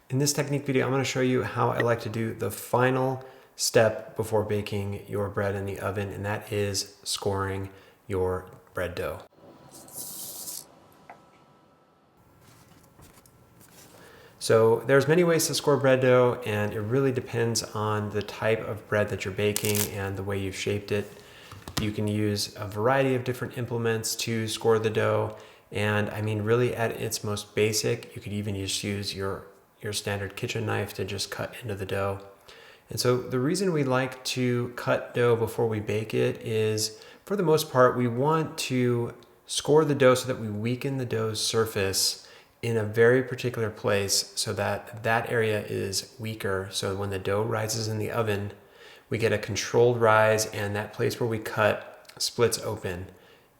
In this technique video, I'm going to show you how I like to do the final step before baking your bread in the oven, and that is scoring your bread dough. So there's many ways to score bread dough, and it really depends on the type of bread that you're baking and the way you've shaped it. You can use a variety of different implements to score the dough, and I mean really at its most basic, you could even just use your standard kitchen knife to just cut into the dough. And so the reason we like to cut dough before we bake it is, for the most part, we want to score the dough so that we weaken the dough's surface in a very particular place so that that area is weaker. So when the dough rises in the oven, we get a controlled rise and that place where we cut splits open.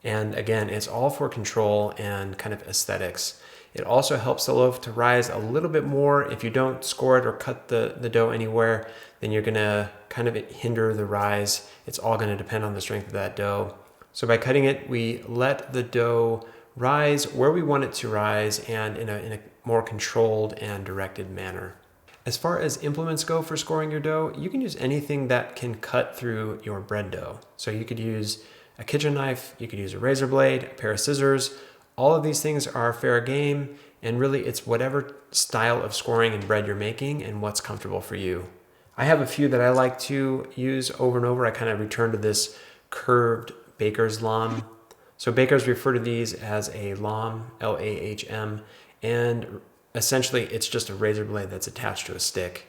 And again, it's all for control and kind of aesthetics. It also helps the loaf to rise a little bit more. If you don't score it or cut the dough anywhere, then you're gonna kind of hinder the rise. It's all gonna depend on the strength of that dough. So by cutting it, we let the dough rise where we want it to rise and in a more controlled and directed manner. As far as implements go for scoring your dough, you can use anything that can cut through your bread dough. So you could use a kitchen knife, you could use a razor blade, a pair of scissors. All of these things are fair game, and really it's whatever style of scoring and bread you're making and what's comfortable for you. I have a few that I like to use over and over. I kind of return to this curved baker's lahm. So bakers refer to these as a lahm, L-A-H-M, and essentially it's just a razor blade that's attached to a stick.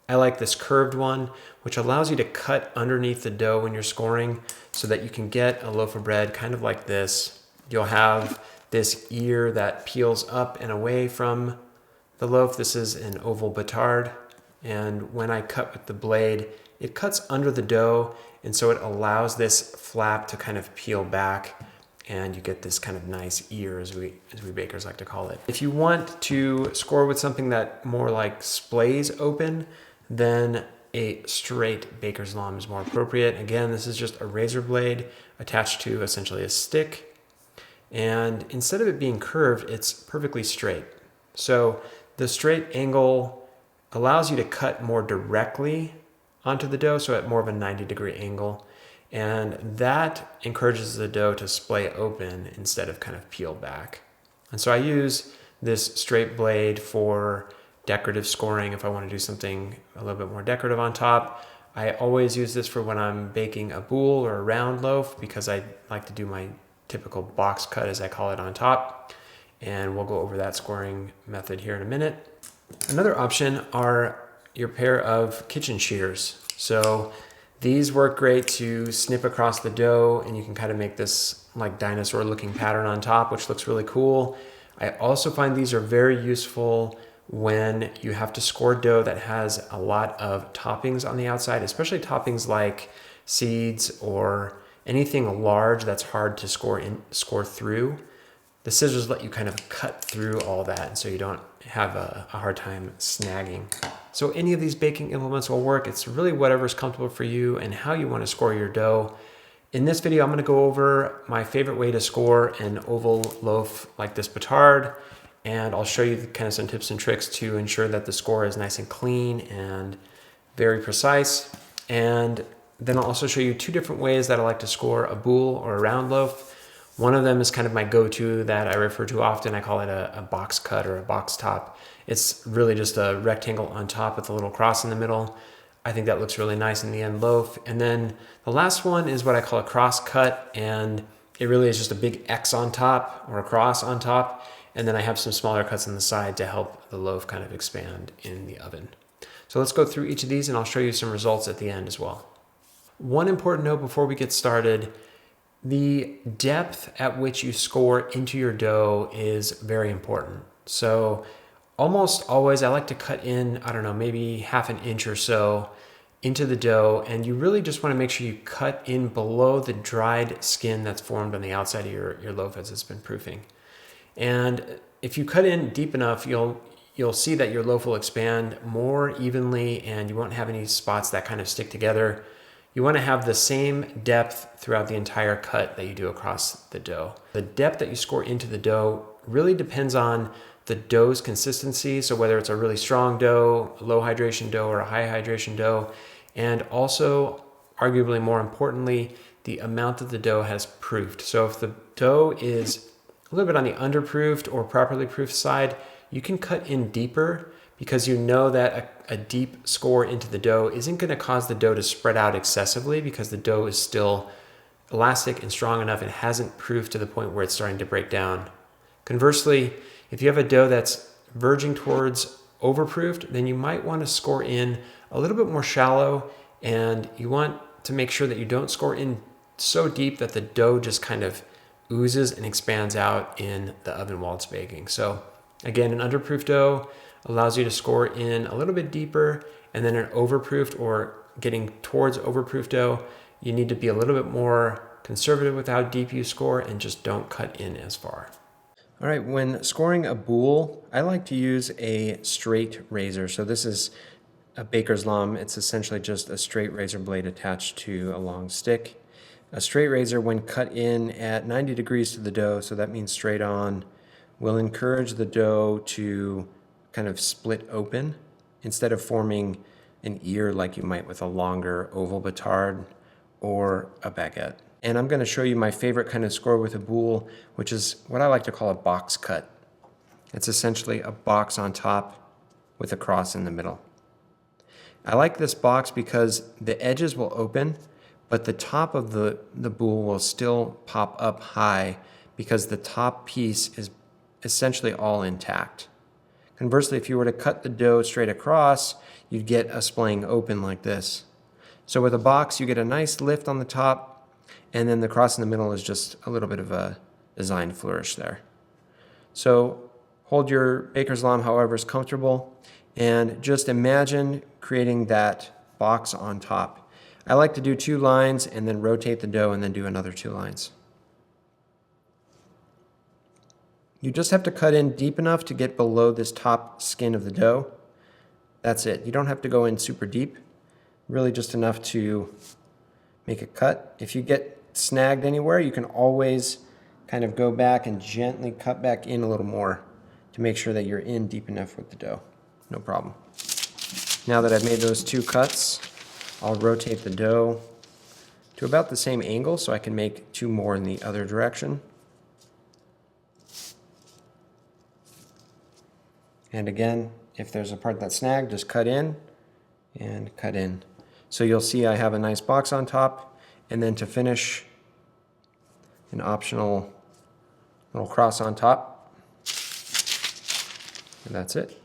I like this curved one, which allows you to cut underneath the dough when you're scoring so that you can get a loaf of bread kind of like this. You'll have this ear that peels up and away from the loaf. This is an oval bâtard, and when I cut with the blade, it cuts under the dough, and so it allows this flap to kind of peel back, and you get this kind of nice ear, as we bakers like to call it. If you want to score with something that more like splays open, then a straight baker's lahm is more appropriate. Again, this is just a razor blade attached to essentially a stick. And instead of it being curved, it's perfectly straight. So the straight angle allows you to cut more directly onto the dough, so at more of a 90-degree angle. And that encourages the dough to splay open instead of kind of peel back. And so I use this straight blade for decorative scoring if I want to do something a little bit more decorative on top. I always use this for when I'm baking a boule or a round loaf, because I like to do my typical box cut, as I call it, on top. And we'll go over that scoring method here in a minute. Another option are your pair of kitchen shears. So these work great to snip across the dough, and you can kind of make this like dinosaur looking pattern on top, which looks really cool. I also find these are very useful when you have to score dough that has a lot of toppings on the outside, especially toppings like seeds or anything large that's hard to score through. The scissors let you kind of cut through all that, and so you don't have a hard time snagging. So any of these baking implements will work. It's really whatever's comfortable for you and how you want to score your dough. In this video, I'm going to go over my favorite way to score an oval loaf like this bâtard, and I'll show you kind of some tips and tricks to ensure that the score is nice and clean and very precise. And then I'll also show you two different ways that I like to score a boule or a round loaf. One of them is kind of my go-to that I refer to often. I call it a box cut or a box top. It's really just a rectangle on top with a little cross in the middle. I think that looks really nice in the end loaf. And then the last one is what I call a cross cut, and it really is just a big X on top or a cross on top. And then I have some smaller cuts on the side to help the loaf kind of expand in the oven. So let's go through each of these, and I'll show you some results at the end as well. One important note before we get started: the depth at which you score into your dough is very important. So almost always I like to cut in, I don't know, maybe half an inch or so into the dough, and you really just want to make sure you cut in below the dried skin that's formed on the outside of your loaf as it's been proofing. And if you cut in deep enough, you'll see that your loaf will expand more evenly, and you won't have any spots that kind of stick together. You want to have the same depth throughout the entire cut that you do across the dough. The depth that you score into the dough really depends on the dough's consistency, so whether it's a really strong dough, a low hydration dough, or a high hydration dough, and also, arguably more importantly, the amount that the dough has proofed. So if the dough is a little bit on the underproofed or properly proofed side, you can cut in deeper because you know that a deep score into the dough isn't going to cause the dough to spread out excessively because the dough is still elastic and strong enough and hasn't proofed to the point where it's starting to break down. Conversely, if you have a dough that's verging towards overproofed, then you might want to score in a little bit more shallow, and you want to make sure that you don't score in so deep that the dough just kind of oozes and expands out in the oven while it's baking. So again, an underproofed dough allows you to score in a little bit deeper, and then an overproofed or getting towards overproofed dough, you need to be a little bit more conservative with how deep you score and just don't cut in as far. All right, when scoring a boule, I like to use a straight razor. So this is a baker's lum. It's essentially just a straight razor blade attached to a long stick. A straight razor, when cut in at 90 degrees to the dough, so that means straight on, will encourage the dough to kind of split open instead of forming an ear like you might with a longer oval bâtard or a baguette. And I'm going to show you my favorite kind of score with a boule, which is what I like to call a box cut. It's essentially a box on top with a cross in the middle. I like this box because the edges will open, but the top of the boule will still pop up high because the top piece is essentially all intact. Conversely, if you were to cut the dough straight across, you'd get a splaying open like this. So with a box, you get a nice lift on the top, and then the cross in the middle is just a little bit of a design flourish there. So hold your baker's lum however is comfortable, and just imagine creating that box on top. I like to do 2 lines and then rotate the dough and then do another 2 lines. You just have to cut in deep enough to get below this top skin of the dough. That's it. You don't have to go in super deep, really just enough to make a cut. If you get snagged anywhere, you can always kind of go back and gently cut back in a little more to make sure that you're in deep enough with the dough. No problem. Now that I've made those 2 cuts, I'll rotate the dough to about the same angle so I can make 2 more in the other direction. And again, if there's a part that's snagged, just cut in and cut in. So you'll see I have a nice box on top, and then to finish, an optional little cross on top. And that's it.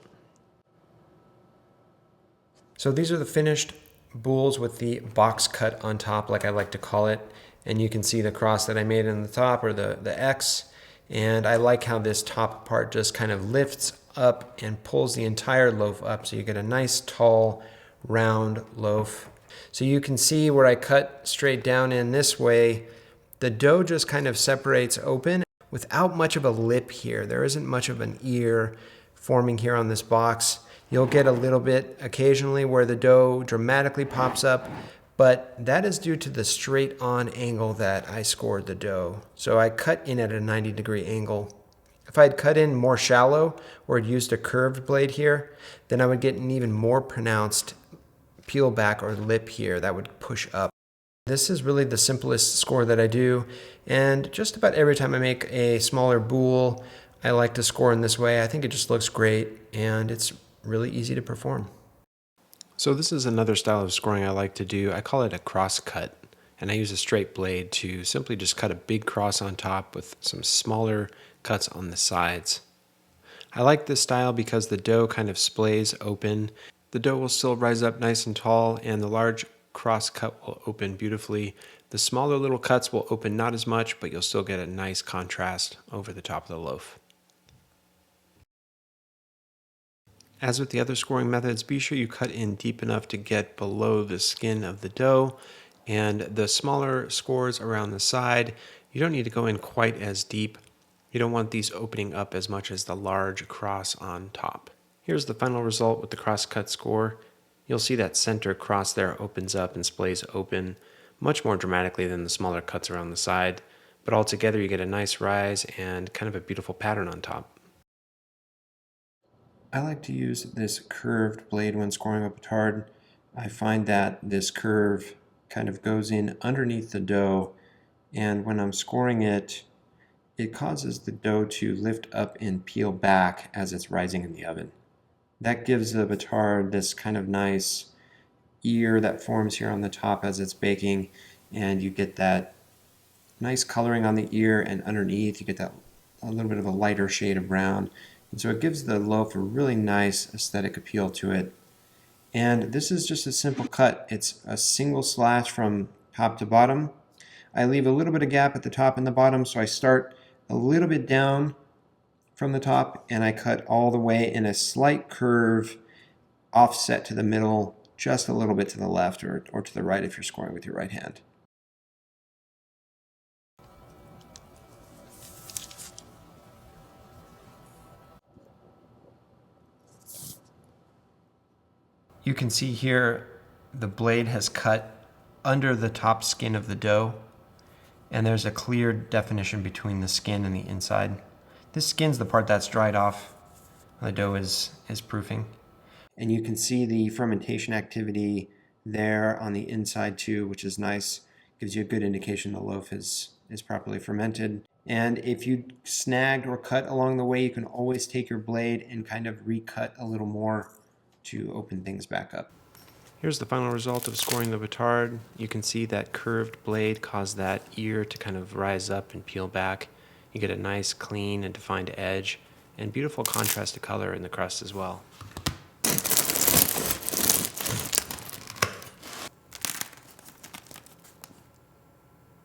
So these are the finished boules with the box cut on top, like I like to call it. And you can see the cross that I made in the top, or the X. And I like how this top part just kind of lifts up and pulls the entire loaf up, so you get a nice tall round loaf. So you can see where I cut straight down in this way, the dough just kind of separates open without much of a lip here. There isn't much of an ear forming here on this box. You'll get a little bit occasionally where the dough dramatically pops up, but that is due to the straight on angle that I scored the dough. So I cut in at a 90-degree angle. If I had cut in more shallow or had used a curved blade here, then I would get an even more pronounced peel back or lip here that would push up. This is really the simplest score that I do, and just about every time I make a smaller boule, I like to score in this way. I think it just looks great, and it's really easy to perform. So this is another style of scoring I like to do. I call it a cross cut, and I use a straight blade to simply just cut a big cross on top with some smaller cuts on the sides. I like this style because the dough kind of splays open. The dough will still rise up nice and tall, and the large cross cut will open beautifully. The smaller little cuts will open not as much, but you'll still get a nice contrast over the top of the loaf. As with the other scoring methods, be sure you cut in deep enough to get below the skin of the dough, and the smaller scores around the side, you don't need to go in quite as deep. You don't want these opening up as much as the large cross on top. Here's the final result with the cross-cut score. You'll see that center cross there opens up and splays open much more dramatically than the smaller cuts around the side, but altogether you get a nice rise and kind of a beautiful pattern on top. I like to use this curved blade when scoring a bâtard. I find that this curve kind of goes in underneath the dough, and when I'm scoring it, it causes the dough to lift up and peel back as it's rising in the oven. That gives the bâtard this kind of nice ear that forms here on the top as it's baking, and you get that nice coloring on the ear, and underneath you get that a little bit of a lighter shade of brown. And so it gives the loaf a really nice aesthetic appeal to it. And this is just a simple cut. It's a single slash from top to bottom. I leave a little bit of gap at the top and the bottom, so I start a little bit down from the top and I cut all the way in a slight curve offset to the middle, just a little bit to the left or to the right if you're scoring with your right hand. You can see here the blade has cut under the top skin of the dough, and there's a clear definition between the skin and the inside. This skin's the part that's dried off. The dough is proofing. And you can see the fermentation activity there on the inside too, which is nice. Gives you a good indication the loaf is properly fermented. And if you snagged or cut along the way, you can always take your blade and kind of recut a little more to open things back up. Here's the final result of scoring the bâtard. You can see that curved blade cause that ear to kind of rise up and peel back. You get a nice, clean, and defined edge, and beautiful contrast to color in the crust as well.